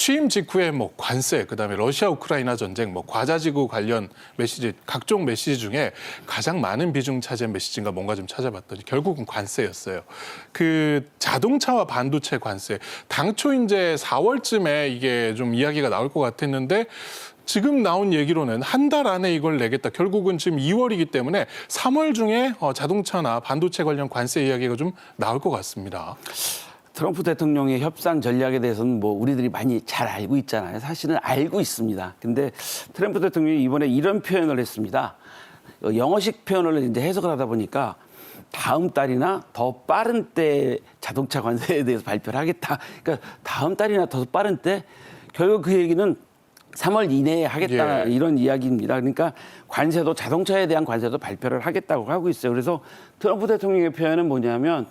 취임 직후에 뭐 관세, 그다음에 러시아 우크라이나 전쟁, 뭐 과자지구 관련 메시지, 각종 메시지 중에 가장 많은 비중 차지한 메시지인가 뭔가 좀 찾아봤더니 결국은 관세였어요. 그 자동차와 반도체 관세. 당초 이제 4월쯤에 이게 좀 이야기가 나올 것 같았는데 지금 나온 얘기로는 한 달 안에 이걸 내겠다. 결국은 지금 2월이기 때문에 3월 중에 자동차나 반도체 관련 관세 이야기가 좀 나올 것 같습니다. 트럼프 대통령의 협상 전략에 대해서는 뭐 우리들이 많이 잘 알고 있잖아요. 사실은 알고 있습니다. 근데 트럼프 대통령이 이번에 이런 표현을 했습니다. 영어식 표현을 이제 해석을 하다 보니까 다음 달이나 더 빠른 때 자동차 관세에 대해서 발표를 하겠다. 그러니까 다음 달이나 더 빠른 때 결국 그 얘기는 3월 이내에 하겠다 이런 이야기입니다. 그러니까 관세도 자동차에 대한 관세도 발표를 하겠다고 하고 있어요. 그래서 트럼프 대통령의 표현은 뭐냐면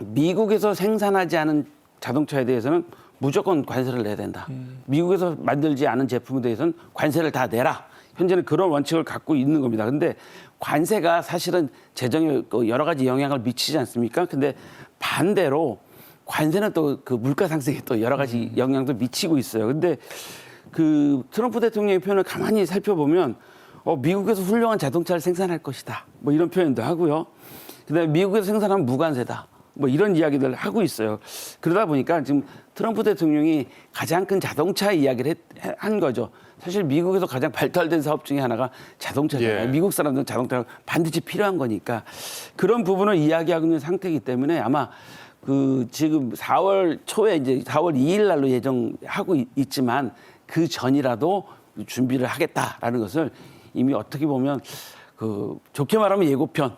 미국에서 생산하지 않은 자동차에 대해서는 무조건 관세를 내야 된다. 미국에서 만들지 않은 제품에 대해서는 관세를 다 내라. 현재는 그런 원칙을 갖고 있는 겁니다. 근데 관세가 사실은 재정에 여러 가지 영향을 미치지 않습니까? 근데 반대로 관세는 또 그 물가 상승에 또 여러 가지 영향도 미치고 있어요. 근데 그 트럼프 대통령의 표현을 가만히 살펴보면 미국에서 훌륭한 자동차를 생산할 것이다. 뭐 이런 표현도 하고요. 그다음에 미국에서 생산하면 무관세다. 뭐 이런 이야기들 하고 있어요. 그러다 보니까 지금 트럼프 대통령이 가장 큰 자동차 이야기를 한 거죠. 사실 미국에서 가장 발달된 사업 중에 하나가 자동차잖아요. 미국 사람들은 자동차가 반드시 필요한 거니까 그런 부분을 이야기하고 있는 상태이기 때문에 아마 그 지금 4월 초에 이제 4월 2일 날로 예정하고 있지만 그 전이라도 준비를 하겠다라는 것을 이미 어떻게 보면 그 좋게 말하면 예고편,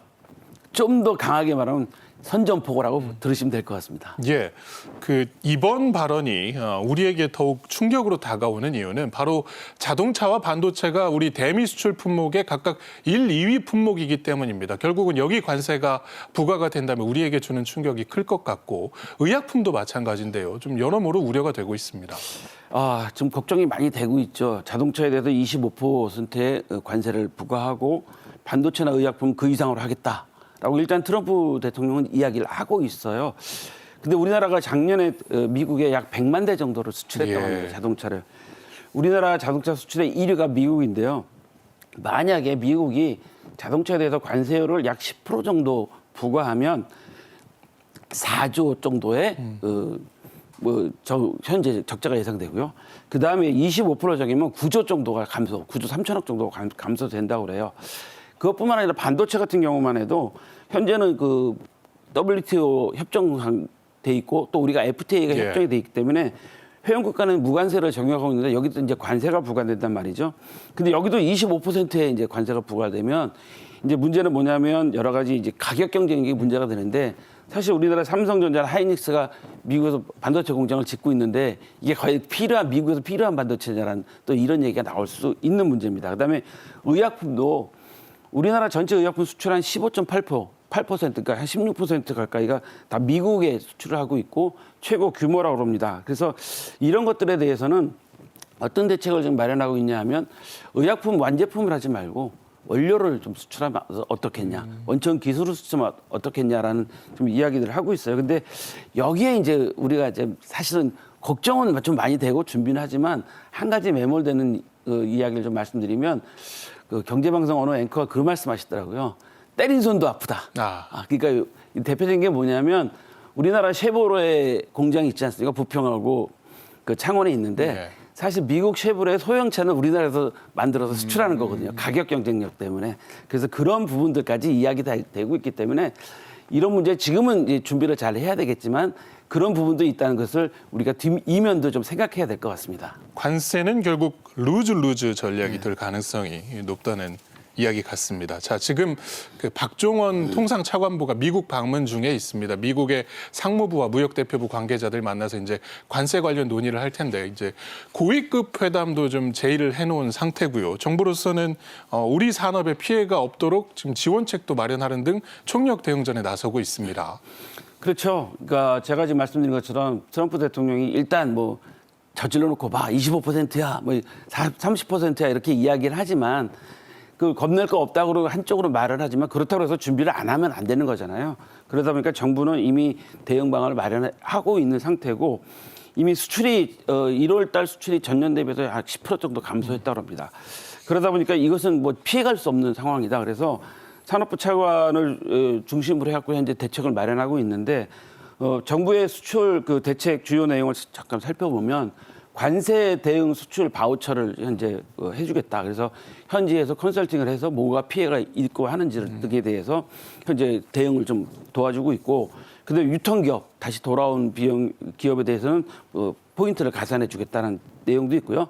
좀 더 강하게 말하면 선전포고라고 들으시면 될 것 같습니다. 예, 그 이번 발언이 우리에게 더욱 충격으로 다가오는 이유는 바로 자동차와 반도체가 우리 대미 수출 품목의 각각 1, 2위 품목이기 때문입니다. 결국은 여기 관세가 부과가 된다면 우리에게 주는 충격이 클 것 같고 의약품도 마찬가지인데요. 좀 여러모로 우려가 되고 있습니다. 지금 걱정이 많이 되고 있죠. 자동차에 대해서 25%의 관세를 부과하고 반도체나 의약품 그 이상으로 하겠다. 라고 일단 트럼프 대통령은 이야기를 하고 있어요. 근데 우리나라가 작년에 미국에 약 100만 대 정도를 수출했다고 합니다. 자동차를. 우리나라 자동차 수출의 1위가 미국인데요. 만약에 미국이 자동차에 대해서 관세율을 약 10% 정도 부과하면 4조 정도의 현재 적자가 예상되고요. 그다음에 25%적이면 9조 정도가 9조 3천억 정도가 감소된다고 그래요. 그것뿐만 아니라 반도체 같은 경우만 해도 현재는 그 WTO 협정돼 있고 또 우리가 FTA가 협정이 돼 있기 때문에 회원 국가는 무관세를 적용하고 있는데 여기도 이제 관세가 부과된단 말이죠. 근데 여기도 25%의 이제 관세가 부과되면 이제 문제는 뭐냐면 여러 가지 이제 가격 경쟁이 문제가 되는데 사실 우리나라 삼성전자, 하이닉스가 미국에서 반도체 공장을 짓고 있는데 이게 거의 미국에서 필요한 반도체냐라는 또 이런 얘기가 나올 수 있는 문제입니다. 그다음에 의약품도 우리나라 전체 의약품 수출 한 15.8%, 그러니까 한 16% 가까이가 다 미국에 수출을 하고 있고 최고 규모라고 합니다. 그래서 이런 것들에 대해서는 어떤 대책을 지금 마련하고 있냐 하면 의약품 완제품을 하지 말고 원료를 좀 수출하면 어떻겠냐, 원천 기술을 수출하면 어떻겠냐라는 좀 이야기들을 하고 있어요. 근데 여기에 이제 우리가 이제 사실은 걱정은 좀 많이 되고 준비는 하지만 한 가지 매몰되는 이야기를 좀 말씀드리면 그 경제방송 어느 앵커가 그런 말씀하시더라고요. 때린 손도 아프다. 그러니까 대표적인 게 뭐냐면 우리나라 쉐보레 공장이 있지 않습니까? 부평하고 그 창원에 있는데 사실 미국 쉐보레 소형차는 우리나라에서 만들어서 수출하는 거거든요. 가격 경쟁력 때문에. 그래서 그런 부분들까지 이야기가 되고 있기 때문에 이런 문제 지금은 이제 준비를 잘 해야 되겠지만 그런 부분도 있다는 것을 우리가 이면도 좀 생각해야 될 것 같습니다. 관세는 결국 루즈 전략이 될 가능성이 높다는 이야기 같습니다. 자, 지금 그 박종원 통상차관보가 미국 방문 중에 있습니다. 미국의 상무부와 무역대표부 관계자들 만나서 이제 관세 관련 논의를 할 텐데 이제 고위급 회담도 좀 제의를 해놓은 상태고요. 정부로서는 우리 산업에 피해가 없도록 지금 지원책도 마련하는 등 총력 대응전에 나서고 있습니다. 그렇죠. 그러니까 제가 지금 말씀드린 것처럼 트럼프 대통령이 일단 뭐 저질러 놓고 봐 25%야, 뭐 30%야 이렇게 이야기를 하지만 그 겁낼 거 없다고 그러고 한쪽으로 말을 하지만 그렇다고 해서 준비를 안 하면 안 되는 거잖아요. 그러다 보니까 정부는 이미 대응 방안을 마련하고 있는 상태고 이미 수출이 1월 달 수출이 전년 대비해서 약 10% 정도 감소했다고 합니다. 그러다 보니까 이것은 뭐 피해갈 수 없는 상황이다. 그래서 산업부 차관을 중심으로 해갖고 현재 대책을 마련하고 있는데 정부의 수출 그 대책 주요 내용을 잠깐 살펴보면 관세 대응 수출 바우처를 현재 해주겠다. 그래서 현지에서 컨설팅을 해서 뭐가 피해가 있고 하는지에 대해서 현재 대응을 좀 도와주고 있고, 그다음에 유통기업 다시 돌아온 비용 기업에 대해서는 포인트를 가산해 주겠다는 내용도 있고요.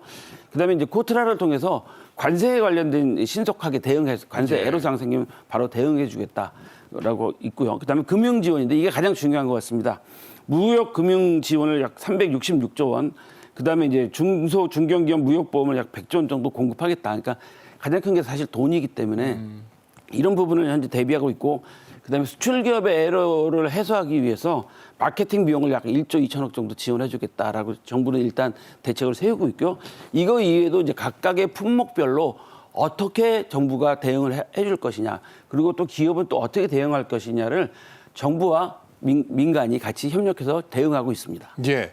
그다음에 이제 코트라를 통해서 관세에 관련된 신속하게 대응해서 관세 애로사항 생기면 바로 대응해 주겠다라고 있고요. 그다음에 금융 지원인데 이게 가장 중요한 것 같습니다. 무역 금융 지원을 약 366조 원, 그다음에 이제 중소 중견기업 무역 보험을 약 100조 원 정도 공급하겠다. 그러니까 가장 큰 게 사실 돈이기 때문에 이런 부분을 현재 대비하고 있고, 그다음에 수출 기업의 에러를 해소하기 위해서 마케팅 비용을 약 1조 2천억 정도 지원해 주겠다라고 정부는 일단 대책을 세우고 있고요. 이거 이외에도 이제 각각의 품목별로 어떻게 정부가 대응을 해줄 것이냐, 그리고 또 기업은 또 어떻게 대응할 것이냐를 정부와 민간이 같이 협력해서 대응하고 있습니다. 예.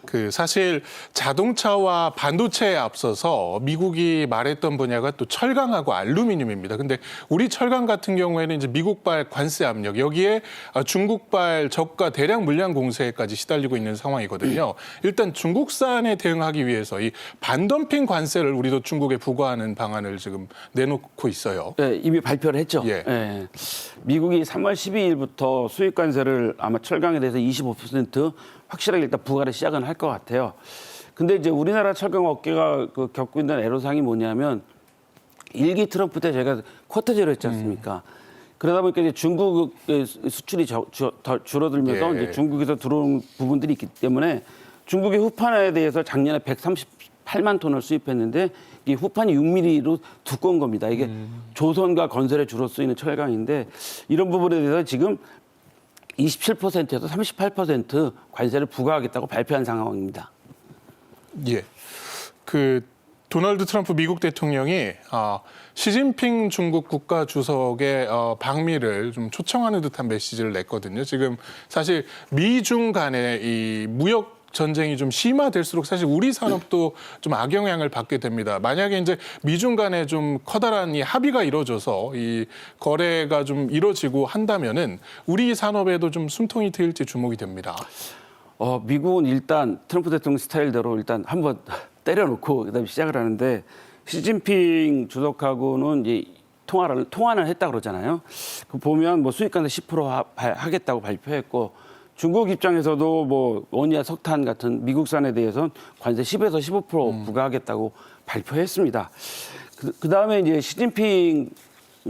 그 사실 자동차와 반도체에 앞서서 미국이 말했던 분야가 또 철강하고 알루미늄입니다. 근데 우리 철강 같은 경우에는 이제 미국발 관세 압력, 여기에 중국발 저가 대량 물량 공세까지 시달리고 있는 상황이거든요. 일단 중국산에 대응하기 위해서 이 반덤핑 관세를 우리도 중국에 부과하는 방안을 지금 내놓고 있어요. 네, 이미 발표를 했죠. 예. 네. 미국이 3월 12일부터 수입 관세를 아마 철강에 대해서 25% 확실하게 일단 부과를 시작은 할 것 같아요. 근데 이제 우리나라 철강 업계가 겪고 있는 애로사항이 뭐냐면, 1기 트럼프 때 저희가 쿼터 제로 했지 않습니까? 그러다 보니까 이제 중국 수출이 줄어들면서 예. 이제 중국에서 들어온 부분들이 있기 때문에 중국의 후판에 대해서 작년에 138만 톤을 수입했는데 이 후판이 6mm로 두꺼운 겁니다. 이게 조선과 건설에 주로 쓰이는 철강인데, 이런 부분에 대해서 지금 27%에서 38% 관세를 부과하겠다고 발표한 상황입니다. 예. 그 도널드 트럼프 미국 대통령이 시진핑 중국 국가 주석의 방미를 좀 초청하는 듯한 메시지를 냈거든요. 지금 사실 미중 간의 이 무역 전쟁이 좀 심화될수록 사실 우리 산업도 좀 악영향을 받게 됩니다. 만약에 이제 미중 간에 좀 커다란 이 합의가 이루어져서 이 거래가 좀 이루어지고 한다면은 우리 산업에도 좀 숨통이 트일지 주목이 됩니다. 미국은 일단 트럼프 대통령 스타일대로 일단 한번 때려놓고 그다음에 시작을 하는데, 시진핑 주석하고는 이제 통화를 했다 그러잖아요. 그 보면 뭐 수입 관세 10% 하겠다고 발표했고, 중국 입장에서도 뭐 원유와 석탄 같은 미국산에 대해서는 관세 10에서 15% 부과하겠다고 발표했습니다. 그 다음에 이제 시진핑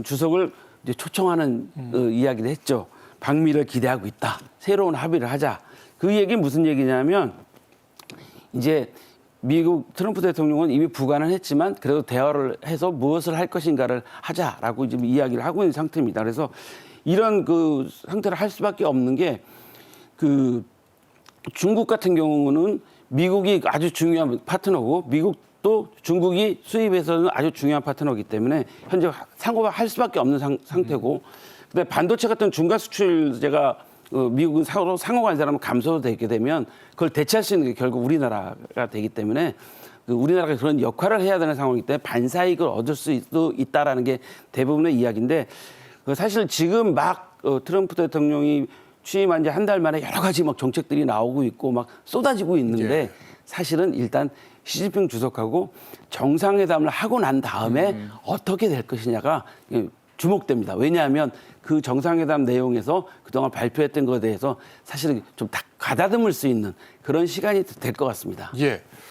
주석을 이제 초청하는 이야기를 했죠. 방미를 기대하고 있다. 새로운 합의를 하자. 그 얘기는 무슨 얘기냐면, 이제 미국 트럼프 대통령은 이미 부과는 했지만 그래도 대화를 해서 무엇을 할 것인가를 하자라고 지금 이야기를 하고 있는 상태입니다. 그래서 이런 그 상태를 할 수밖에 없는 게, 그 중국 같은 경우는 미국이 아주 중요한 파트너고, 미국도 중국이 수입에서는 아주 중요한 파트너이기 때문에 현재 상호할 수밖에 없는 상태고, 그다음에 반도체 같은 중간 수출제가 미국은 서로 상호 관세라면 감소되게 되면 그걸 대체할 수 있는 게 결국 우리나라가 되기 때문에 우리나라가 그런 역할을 해야 되는 상황이기 때문에 반사이익을 얻을 수 있다라는 게 대부분의 이야기인데, 사실 지금 막 트럼프 대통령이 취임한 지 한 달 만에 여러 가지 막 정책들이 나오고 있고 막 쏟아지고 있는데, 사실은 일단 시진핑 주석하고 정상회담을 하고 난 다음에 어떻게 될 것이냐가 주목됩니다. 왜냐하면 그 정상회담 내용에서 그동안 발표했던 것에 대해서 사실은 좀 가다듬을 수 있는 그런 시간이 될 것 같습니다. 예.